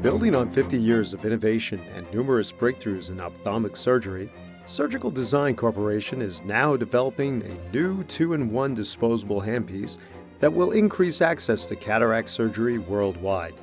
Building on 50 years of innovation and numerous breakthroughs in ophthalmic surgery, Surgical Design Corporation is now developing a new 2-in-1 disposable handpiece that will increase access to cataract surgery worldwide.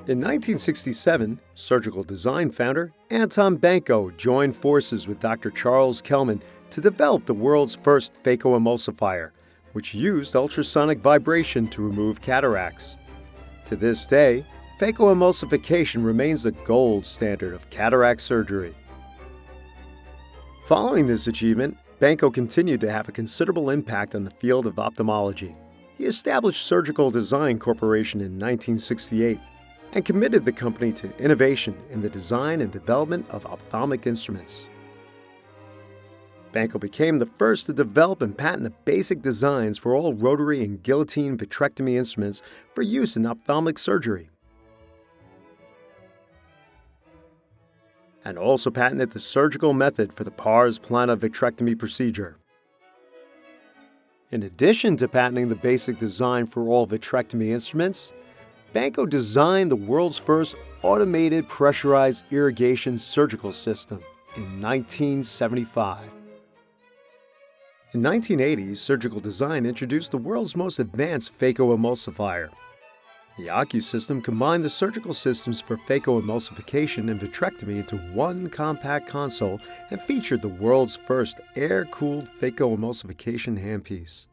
In 1967, Surgical Design founder Anton Banco joined forces with Dr. Charles Kellman to develop the world's first phaco emulsifier, which used ultrasonic vibration to remove cataracts. To this day, phaco emulsification remains the gold standard of cataract surgery. Following this achievement, Banco continued to have a considerable impact on the field of ophthalmology. He established Surgical Design Corporation in 1968 and committed the company to innovation in the design and development of ophthalmic instruments. Banco became the first to develop and patent the basic designs for all rotary and guillotine vitrectomy instruments for use in ophthalmic surgery, and also patented the surgical method for the pars plana vitrectomy procedure. In addition to patenting the basic design for all vitrectomy instruments, Banco designed the world's first automated pressurized irrigation surgical system in 1975. In 1980, Surgical Design introduced the world's most advanced phaco emulsifier. The OcuSystem combined the surgical systems for phaco emulsification and vitrectomy into one compact console and featured the world's first air-cooled phaco emulsification handpiece.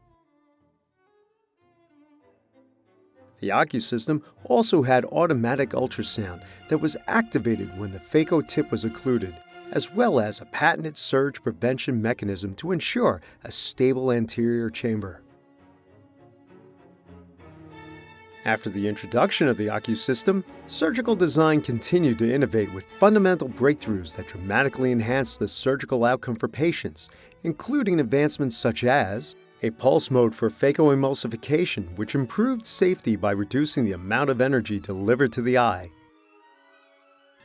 The OcuSystem also had automatic ultrasound that was activated when the phaco tip was occluded, as well as a patented surge prevention mechanism to ensure a stable anterior chamber. After the introduction of the OcuSystem, Surgical Design continued to innovate with fundamental breakthroughs that dramatically enhanced the surgical outcome for patients, including advancements such as a pulse mode for phaco emulsification, which improved safety by reducing the amount of energy delivered to the eye,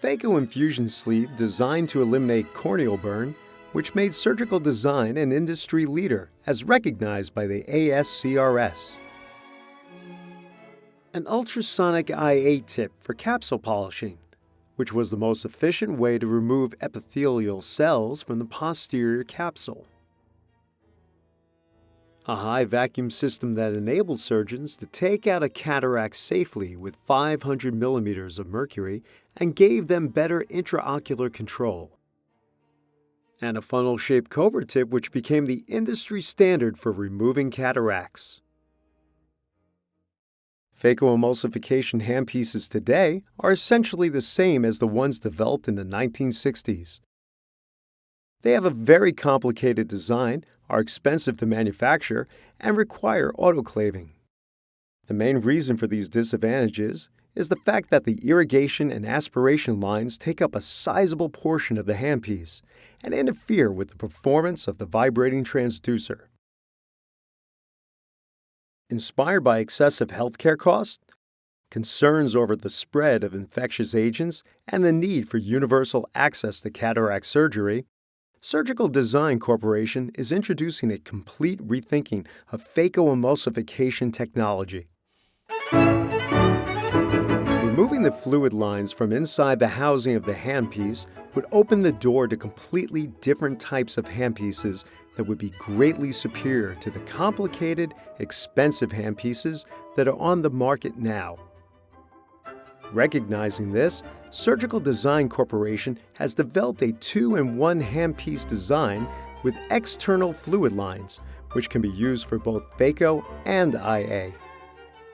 phaco infusion sleeve designed to eliminate corneal burn, which made Surgical Design an industry leader as recognized by the ASCRS, an ultrasonic IA tip for capsule polishing, which was the most efficient way to remove epithelial cells from the posterior capsule, a high vacuum system that enabled surgeons to take out a cataract safely with 500 millimeters of mercury and gave them better intraocular control, and a funnel-shaped cobra tip which became the industry standard for removing cataracts. Phaco emulsification handpieces today are essentially the same as the ones developed in the 1960s. They have a very complicated design, are expensive to manufacture, and require autoclaving. The main reason for these disadvantages is the fact that the irrigation and aspiration lines take up a sizable portion of the handpiece and interfere with the performance of the vibrating transducer. Inspired by excessive healthcare costs, concerns over the spread of infectious agents, and the need for universal access to cataract surgery, Surgical Design Corporation is introducing a complete rethinking of phaco emulsification technology. Removing the fluid lines from inside the housing of the handpiece would open the door to completely different types of handpieces that would be greatly superior to the complicated, expensive handpieces that are on the market now. Recognizing this, Surgical Design Corporation has developed a 2-in-1 handpiece design with external fluid lines, which can be used for both phaco and IA.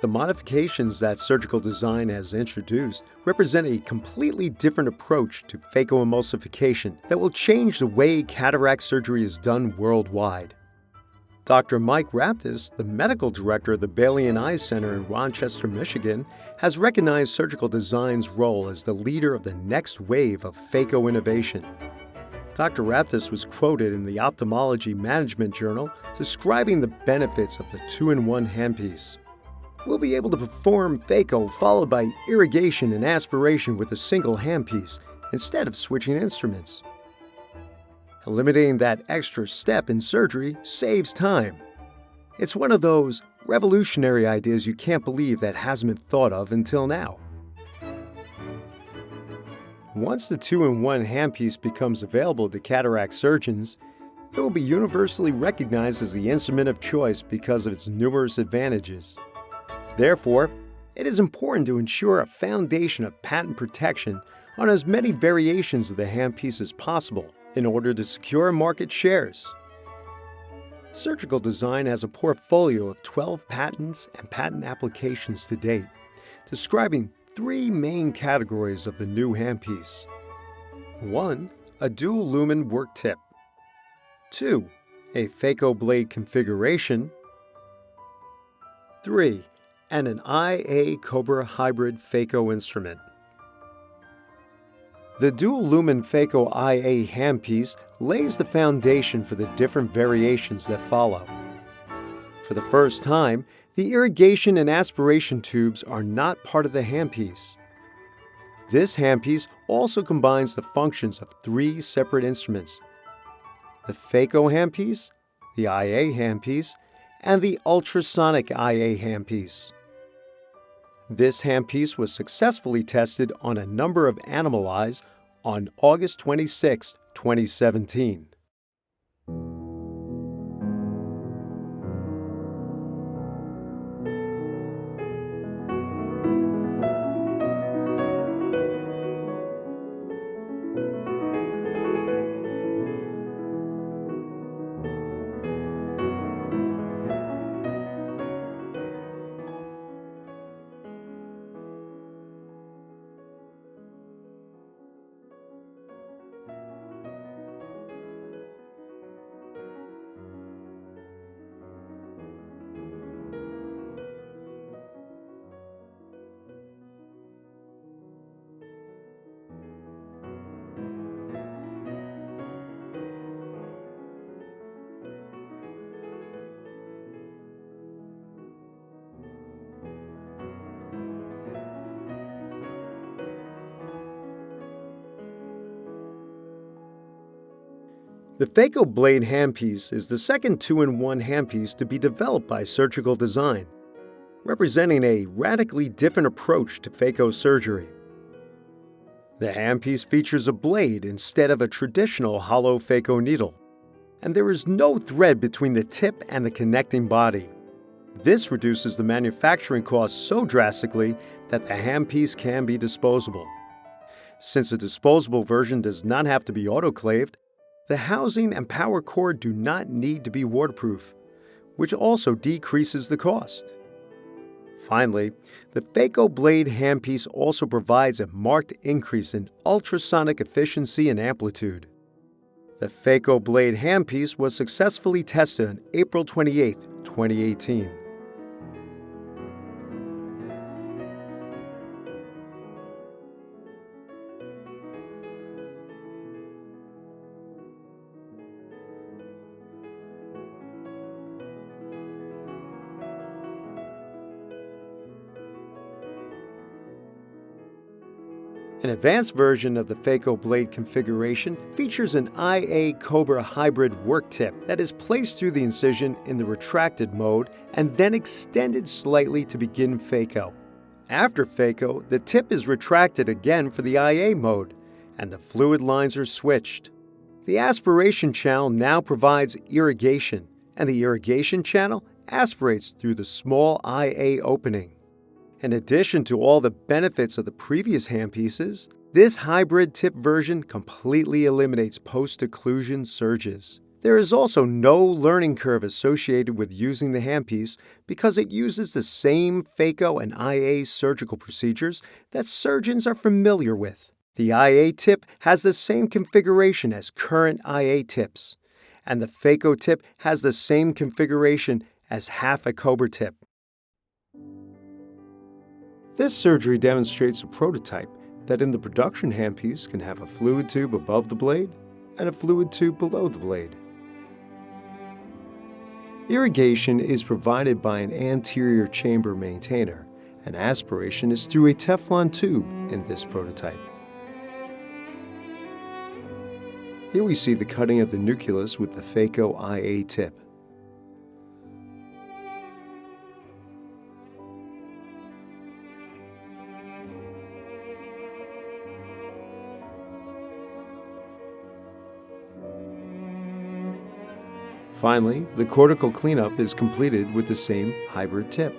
The modifications that Surgical Design has introduced represent a completely different approach to phaco emulsification that will change the way cataract surgery is done worldwide. Dr. Mike Raptis, the medical director of the Bailey and Eye Center in Rochester, Michigan, has recognized Surgical Design's role as the leader of the next wave of phaco innovation. Dr. Raptis was quoted in the Ophthalmology Management Journal describing the benefits of the 2-in-1 handpiece. We'll be able to perform phaco followed by irrigation and aspiration with a single handpiece instead of switching instruments. Eliminating that extra step in surgery saves time. It's one of those revolutionary ideas you can't believe that hasn't been thought of until now. Once the 2-in-1 handpiece becomes available to cataract surgeons, it will be universally recognized as the instrument of choice because of its numerous advantages. Therefore, it is important to ensure a foundation of patent protection on as many variations of the handpiece as possible in order to secure market shares. Surgical Design has a portfolio of 12 patents and patent applications to date, describing 3 main categories of the new handpiece. 1. A dual lumen work tip. 2. A phaco blade configuration. 3. And an IA Cobra hybrid phaco instrument. The dual lumen phaco IA handpiece lays the foundation for the different variations that follow. For the first time, the irrigation and aspiration tubes are not part of the handpiece. This handpiece also combines the functions of 3 separate instruments: the phaco handpiece, the IA handpiece, and the ultrasonic IA handpiece. This handpiece was successfully tested on a number of animal eyes on August 26, 2017. The phaco blade handpiece is the second 2-in-1 handpiece to be developed by Surgical Design, representing a radically different approach to phaco surgery. The handpiece features a blade instead of a traditional hollow phaco needle, and there is no thread between the tip and the connecting body. This reduces the manufacturing costs so drastically that the handpiece can be disposable. Since the disposable version does not have to be autoclaved, the housing and power cord do not need to be waterproof, which also decreases the cost. Finally, the phaco blade handpiece also provides a marked increase in ultrasonic efficiency and amplitude. The phaco blade handpiece was successfully tested on April 28, 2018. An advanced version of the phaco blade configuration features an IA Cobra hybrid work tip that is placed through the incision in the retracted mode and then extended slightly to begin phaco. After phaco, the tip is retracted again for the IA mode, and the fluid lines are switched. The aspiration channel now provides irrigation, and the irrigation channel aspirates through the small IA opening. In addition to all the benefits of the previous handpieces, this hybrid tip version completely eliminates post-occlusion surges. There is also no learning curve associated with using the handpiece because it uses the same phaco and IA surgical procedures that surgeons are familiar with. The IA tip has the same configuration as current IA tips, and the phaco tip has the same configuration as half a Cobra tip. This surgery demonstrates a prototype that in the production handpiece can have a fluid tube above the blade and a fluid tube below the blade. Irrigation is provided by an anterior chamber maintainer, and aspiration is through a Teflon tube in this prototype. Here we see the cutting of the nucleus with the phaco IA tip. Finally, the cortical cleanup is completed with the same hybrid tip.